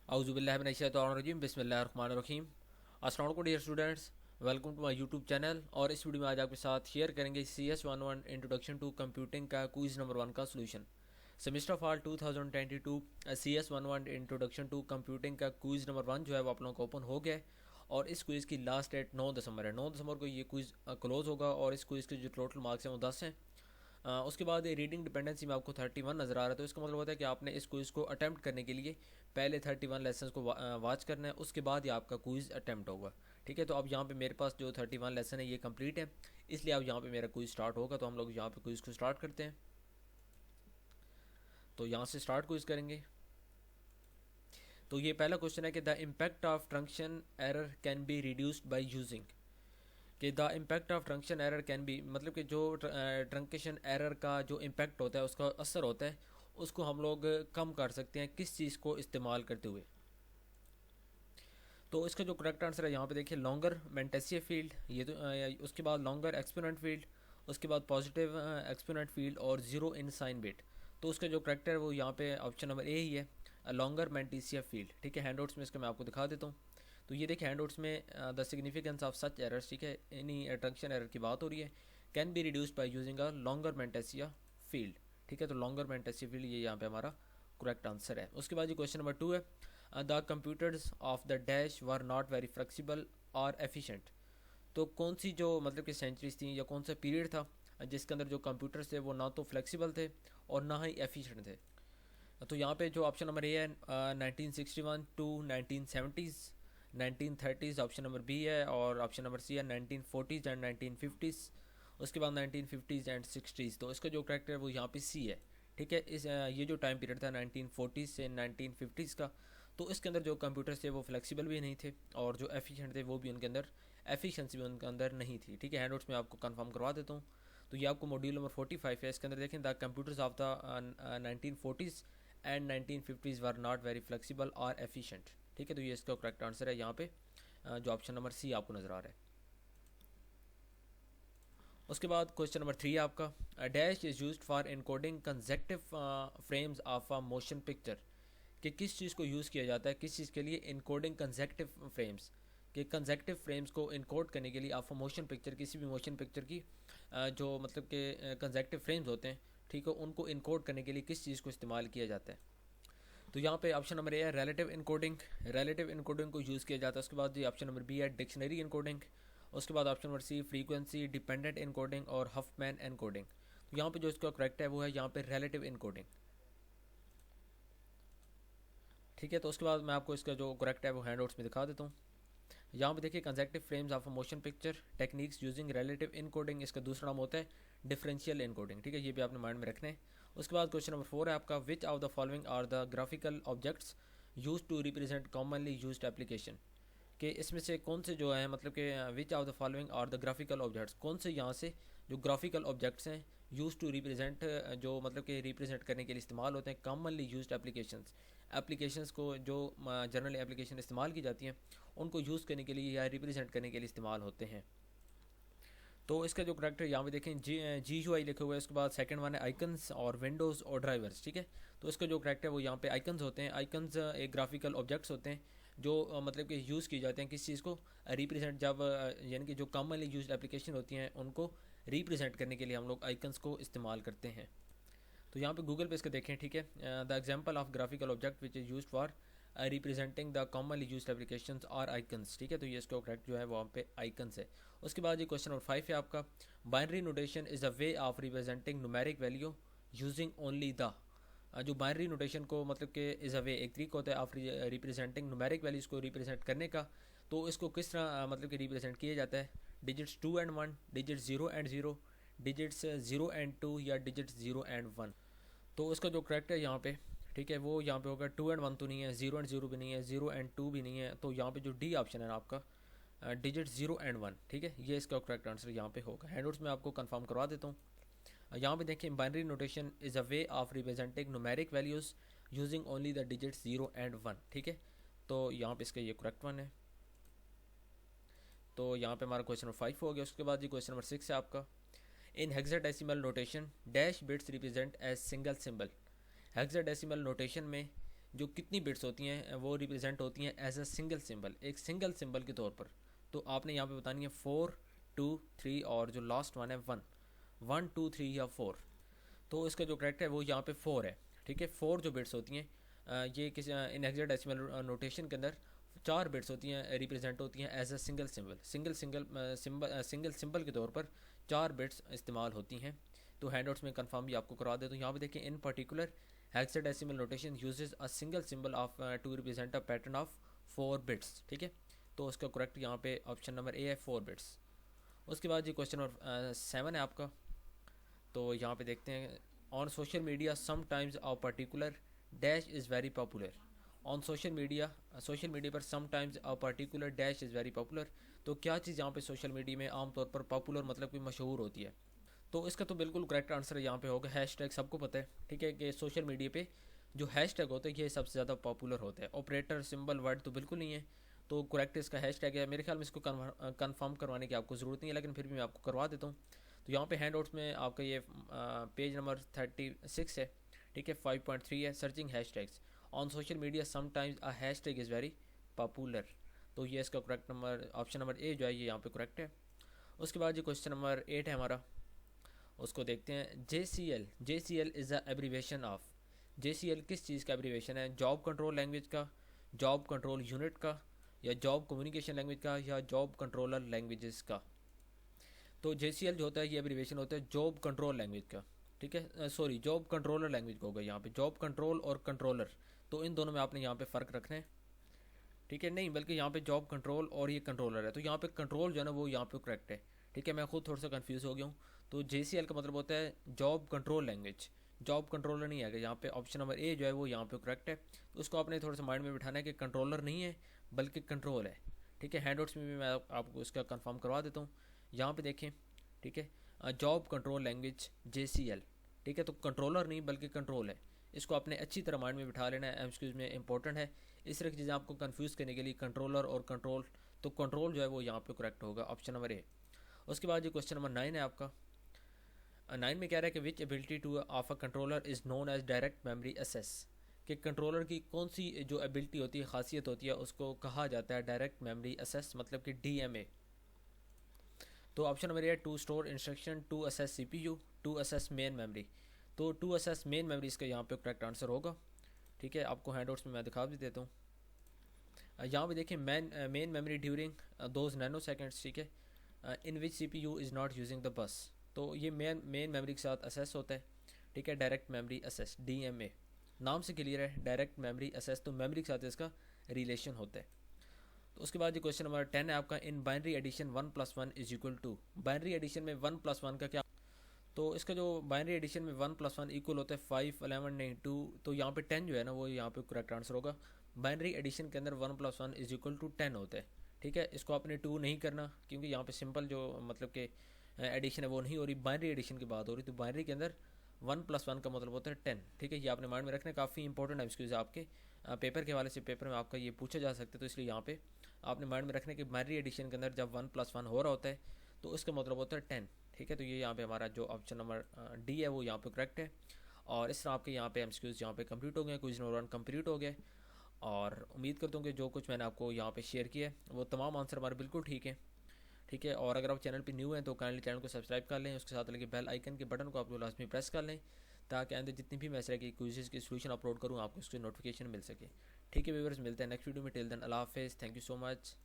औज़ुबिल्लाहिमिनश्शैतानिर्रजीम बिस्मिल्लाहिर्रहमानिर्रहीम। अस्सलाम वालेकुम dear students, welcome to my YouTube channel. और इस वीडियो में आज आपके साथ शेयर करेंगे CS11 इंट्रोडक्शन टू कंप्यूटिंग का क्विज़ नंबर 1 का solution. Semester fall 2022 CS11 introduction to computing का क्विज़ नंबर 1 जो है वो आप लोगों को ओपन हो गया है। और इस क्विज़ की लास्ट डेट 9 दिसंबर है। 9 दिसंबर को ये क्विज़ क्लोज़ होगा और इस क्विज़ के जो टोटल मार्क्स हैं वो 10 हैं। उसके बाद रीडिंग डिपेंडेंसी में आपको 31 नज़र आ रहा है, तो इसका मतलब होता है कि आपने इस क्विज़ को अटैम्प्ट करने के लिए पहले 31 लेसन को वॉच करना है, उसके बाद ही आपका क्विज़ अटैम्प्ट होगा। ठीक है, तो अब यहाँ पे मेरे पास जो 31 लेसन है ये कंप्लीट है, इसलिए अब यहाँ पे मेरा क्विज़ स्टार्ट होगा। तो हम लोग यहाँ पे क्विज़ को स्टार्ट करते हैं। तो यहाँ से स्टार्ट क्विज़ करेंगे। तो ये पहला क्वेश्चन है कि the impact of truncation error can be reduced by using. कि the impact of truncation error can be, मतलब कि जो ट्रंकेशन एरर का जो इम्पैक्ट होता है, उसका असर होता है, उसको हम लोग कम कर सकते हैं किस चीज़ को इस्तेमाल करते हुए। तो इसका जो करेक्ट आंसर है यहाँ पे देखिए, लॉन्गर मेंटेसियर फील्ड, ये तो उसके बाद लॉन्गर एक्सपोनेंट फील्ड, उसके बाद पॉजिटिव एक्सपोनेंट फील्ड और जीरो इन साइन बिट। तो उसका जो करेक्ट है वो यहाँ पे ऑप्शन नंबर ए ही है, लॉन्गर मेंटेसियर फील्ड। ठीक है, हैंडआउट्स में इसका मैं आपको दिखा देता हूँ। तो ये देखिए हैंडआउट्स में the significance of such errors, ठीक है, इन्हीं ट्रंक्शन एरर की बात हो रही है, can be reduced by using a longer mantissa field. ठीक है, तो लॉन्गर मेंटेसियर फील्ड ये यहाँ पे हमारा करेक्ट आंसर है। उसके बाद ये क्वेश्चन नंबर 2 है, the computers of the dash were not very flexible और एफिशिएंट। तो कौन सी जो मतलब कि सेंचुरीज थी या कौन सा पीरियड था जिसके अंदर जो कंप्यूटर्स थे वो ना तो फ्लेक्सिबल थे और ना ही एफिशिएंट थे। तो यहाँ पे जो ऑप्शन नंबर ए है 1961 to 1970s, 1930s option number B है, और ऑप्शन नंबर सी है 1940s एंड 1950s, उसके बाद 1950s एंड 60s। तो इसका जो करेक्ट है वो यहाँ पे सी है। ठीक है, इस ये जो टाइम पीरियड था 1940s से 1950s का, तो इसके अंदर जो कंप्यूटर्स थे वो फ्लेक्सिबल भी नहीं थे और जो एफिशिएंट थे वो भी उनके अंदर एफिशिएंसी भी उनके अंदर नहीं थी। ठीक है, हैंडआउट्स में आपको कंफर्म करवा देता हूँ। तो ये आपको मॉड्यूल नंबर 45 है, इसके अंदर देखें the computers of the 1940s and 1950s were not very flexible और एफिशिएंट। ठीक है, तो ये इसका करेक्ट आंसर है यहाँ पे जो ऑप्शन नंबर सी आपको नज़र आ रहा है। उसके बाद क्वेश्चन नंबर 3 है आपका, dash is used for encoding consecutive frames of a motion picture. कि किस चीज़ को यूज़ किया जाता है, किस चीज़ के लिए इनकोडिंग कंसेक्टिव फ्रेम्स, कि कंसेक्टिव फ्रेम्स को इनकोड करने के लिए ऑफ मोशन पिक्चर, किसी भी मोशन पिक्चर की जो मतलब के कंसेक्टिव फ्रेम्स होते हैं, ठीक है, उनको इनकोड करने के लिए किस चीज़ को इस्तेमाल किया जाता है। तो यहाँ पे ऑप्शन नंबर ए है रिलेटिव इनकोडिंग, रिलेटिव इनकोडिंग को यूज़ किया जाता है। उसके बाद ये ऑप्शन नंबर बी है डिक्शनरी इनकोडिंग, उसके बाद option number C frequency dependent encoding और हफमैन इनकोडिंग। तो यहाँ पे जो इसका करेक्ट है वो है यहाँ पे रिलेटिव इनकोडिंग। ठीक है, तो उसके बाद मैं आपको इसका जो करेक्ट है वो हैंडआउट्स में दिखा देता हूँ। यहाँ पे देखिए consecutive frames of a motion picture techniques using relative encoding, इसका दूसरा नाम होता है डिफरेंशियल इनकोडिंग। ठीक है, ये भी आपने माइंड में रखना है। उसके बाद क्वेश्चन नंबर 4 है आपका, which of the following are the graphical objects use to represent commonly used application. कि इसमें से कौन से जो है मतलब कि which of the following are the graphical objects, कौन से यहाँ से जो ग्राफिकल ऑब्जेक्ट्स हैं यूज टू रिप्रेजेंट, जो मतलब कि रिप्रेजेंट करने के लिए इस्तेमाल होते हैं कॉमनली यूज्ड एप्लीकेशंस, एप्लीकेशंस को जो जनरल एप्लीकेशन इस्तेमाल की जाती हैं उनको यूज़ करने के लिए या रिप्रेजेंट करने के लिए इस्तेमाल होते हैं। तो इसका जो करेक्ट है यहाँ पे देखें GUI लिखे हुए है। उसके बाद सेकंड वन है आइकन्स और विंडोज़ और ड्राइवर्स। ठीक है, तो इसका जो करेक्ट है वो यहाँ पे आइकन्स होते हैं। आइकन्स एक ग्राफिकल ऑब्जेक्ट्स होते हैं जो मतलब कि यूज़ की जाते हैं किस चीज़ को रिप्रेजेंट, जब यानी कि जो कॉमनली यूज्ड एप्लीकेशन होती हैं उनको रिप्रेजेंट करने के लिए हम लोग आइकन्स को इस्तेमाल करते हैं। तो यहाँ पे गूगल पे इसका देखें। ठीक है, the example of graphical object which is used for representing the commonly used applications और आइकन्स। ठीक है, तो ये इसका करेक्ट जो है वहाँ पे आइकन्स है। उसके बाद ये क्वेश्चन नंबर 5 है आपका, binary notation is a way of representing numeric value using only the. जो बाइनरी नोटेशन को मतलब कि इज़ अ वे एक तरीका होता है ऑफ रिप्रेजेंटिंग न्यूमेरिक वैल्यूज़ को रिप्रेजेंट करने का। तो इसको किस तरह मतलब कि रिप्रेजेंट किया जाता है, digits 2 and 1, digits 0 and 0, digits 0 and 2 या डिजिट्स 0 एंड 1। तो इसका जो करेक्ट है यहाँ पे, ठीक है, वो यहाँ पे होगा 2 एंड 1 तो नहीं है, 0 एंड 0 भी नहीं है, 0 एंड 2 भी नहीं है। तो यहाँ पे जो डी ऑप्शन है आपका डिजिट 0 एंड 1, ठीक है, ये इसका करेक्ट आंसर यहाँ पे होगा। हैंडआउट्स में आपको कंफर्म करवा देता हूँ। यहाँ पे देखिए binary notation is a way of representing numeric values using only the digits 0 and 1। ठीक है, तो यहाँ पे इसका ये करेक्ट वन है। तो यहाँ पे हमारा क्वेश्चन नंबर 5 हो गया। उसके बाद ये क्वेश्चन नंबर 6 है आपका, in hexadecimal notation dash bits represent as single symbol. Hexadecimal notation में जो कितनी बिट्स होती हैं वो रिप्रेजेंट होती हैं एज अ सिंगल सिंबल, एक सिंगल सिंबल के तौर पर। तो आपने यहाँ पे बतानी है 4, 2, 3 और जो लास्ट वन है 1, 1, 2, 3 या 4। तो इसका जो करेक्ट है वो यहाँ पे 4 है। ठीक है, 4 जो बिट्स होती हैं ये किसी इन हेक्साडेसिमल नोटेशन के अंदर 4 बिट्स होती हैं, रिप्रेजेंट होती हैं as a single symbol, single symbol के तौर पर 4 बिट्स इस्तेमाल होती हैं। तो हैंडआउट्स में कंफर्म भी आपको करवा दे। तो यहाँ पे देखिए, in particular hexadecimal notation uses a single symbol of to represent a pattern of 4 bits. ठीक है, तो उसका करेक्ट यहाँ पे ऑप्शन नंबर ए है, 4 बिट्स। उसके बाद ये क्वेश्चन नंबर 7 है आपका। तो यहाँ पे देखते हैं, on social media sometimes a particular dash is very popular. On social media पर sometimes a particular dash is very popular. तो क्या चीज़ यहाँ पे सोशल मीडिया में आमतौर पर पॉपुलर मतलब कि मशहूर होती है? तो इसका तो बिल्कुल करेक्ट आंसर यहाँ पे होगा हैशटैग। सबको पता है, ठीक है, कि सोशल मीडिया पे जो हैशटैग होते हैं ये सबसे ज़्यादा पॉपुलर होते हैं। ऑपरेटर सिंबल वर्ड तो बिल्कुल नहीं है। तो करेक्ट इसका हैशटैग है। मेरे ख्याल में इसको कन्फर्म करवाने की आपको ज़रूरत नहीं है, लेकिन फिर भी मैं आपको करवा देता हूँ। तो यहाँ पे हैंडआउट्स में आपका ये पेज नंबर 36 है। ठीक है, 5.3 है, searching hashtags on social media sometimes a hashtag is very popular. तो ये इसका करेक्ट नंबर ऑप्शन नंबर ए जो है ये यहाँ पे करेक्ट है। उसके बाद ये क्वेश्चन नंबर 8 है हमारा, उसको देखते हैं। JCL is a abbreviation of. JCL किस चीज़ का एब्रीवेशन है? जॉब कंट्रोल लैंग्वेज का, जॉब कंट्रोल यूनिट का, या जॉब कम्युनिकेशन लैंग्वेज का, या जॉब कंट्रोलर लैंग्वेजेस का? तो JCL जो होता है ये एब्रीवेशन होता है जॉब कंट्रोल लैंग्वेज का। ठीक है, सॉरी, जॉब कंट्रोलर लैंग्वेज का होगा यहाँ पे। जॉब कंट्रोल और कंट्रोलर, तो इन दोनों में आपने यहाँ पे फ़र्क रखना है। ठीक है, नहीं बल्कि यहाँ पे जॉब कंट्रोल और ये कंट्रोलर है। तो यहाँ पे कंट्रोल जो है ना वो यहाँ पे करेक्ट है। ठीक है, मैं खुद थोड़ा सा कंफ्यूज हो गया हूँ। तो JCL का मतलब होता है job control language, job controller नहीं है। यहाँ पे ऑप्शन नंबर ए जो है वो यहाँ पे करेक्ट है। तो उसको आपने थोड़ा सा माइंड में बिठाना है कि कंट्रोलर नहीं है बल्कि कंट्रोल है। ठीक है, हैंडआउट्स में भी मैं आपको इसका कंफर्म करवा देता हूँ। यहाँ पे देखें, ठीक है, जॉब कंट्रोल लैंग्वेज JCL। ठीक है, तो कंट्रोलर नहीं बल्कि कंट्रोल है। इसको आपने अच्छी तरह माइंड में बिठा लेना है, एमसीक्यूज में इंपॉर्टेंट है। इस तरह की चीज़ें आपको कंफ्यूज करने के लिए कंट्रोलर और कंट्रोल, तो कंट्रोल जो है वो यहाँ पे करेक्ट होगा, ऑप्शन नंबर ए। उसके बाद ये क्वेश्चन नंबर 9 है आपका। 9 में कह रहा है कि which ability to of a controller is known as direct memory access. कि कंट्रोलर की कौन सी जो एबिलिटी होती है, खासियत होती है, उसको कहा जाता है डायरेक्ट मेमोरी एसेस, मतलब कि DMA। तो option number A, to store instruction, to access CPU, to access main memory. तो टू असेस मेन मेमोरी इसका यहाँ पे करेक्ट आंसर होगा। ठीक है, आपको हैंडआउट्स में मैं दिखा भी देता हूँ। यहाँ पे देखिए, main memory during those nano seconds. ठीक है, इन विच CPU is not using the bus. तो ये मेन मेमोरी के साथ असेस होता है। ठीक है, डायरेक्ट मेमोरी असेस, DMA नाम से क्लियर है, डायरेक्ट मेमोरी असेस, तो मेमोरी के साथ इसका रिलेशन होता है। तो उसके बाद ये क्वेश्चन नंबर 10 है आपका। In binary addition 1+1 is equal to. Binary addition में 1+1 का क्या? तो इसका जो बाइनरी एडिशन में 1+1 इक्वल होता है 5, 11 नहीं 2। तो यहाँ पे 10 जो है ना वो यहाँ पे करेक्ट आंसर होगा। बाइनरी एडिशन के अंदर 1+1 इज इक्वल टू 10 होता है। ठीक है, इसको आपने 2 नहीं करना, क्योंकि यहाँ पे सिंपल जो मतलब कि एडिशन है वो नहीं हो रही, बाइनरी एडिशन की बात हो रही। तो बाइनरी के अंदर 1+1 का मतलब होता है 10। ठीक है, ये आपने माइंड में रखना है, काफ़ी इंपॉर्टेंट है एक्सक्यूज आपके पेपर के हवाले से। पेपर में आपका ये पूछा जा सकता है, तो इसलिए यहाँ पे आपने माइंड में रखना है कि बाइनरी एडिशन के अंदर जब 1+1 हो रहा होता है तो इसका मतलब होता है 10। ठीक है, तो ये यहाँ पे हमारा जो ऑप्शन नंबर डी है वो यहाँ पे करेक्ट है। और इस तरह आपके यहाँ पे एमसीक्यूज यहाँ पे कंप्लीट हो गए, क्विज नंबर 1 कंप्लीट हो गए। और उम्मीद करता हूँ कि जो कुछ मैंने आपको यहाँ पे शेयर किया है वो तमाम आंसर हमारे बिल्कुल ठीक है। ठीक है, और अगर आप चैनल पे न्यू हैं तो काइंडली चैनल को सब्सक्राइब कर लें, उसके साथ लगे बेल आइकन के बटन को आप लोग लाजमी प्रेस कर लें, ताकि आइंदा जितनी भी मैं इस तरह की क्विज़ की सोल्यूशन अपलोड करूँ आपको उसकी नोटिफिकेशन मिल सके। ठीक है व्यूअर्स, मिलते हैं नेक्स्ट वीडियो में। टिल देन अल्लाह हाफिज़, थैंक यू सो मच।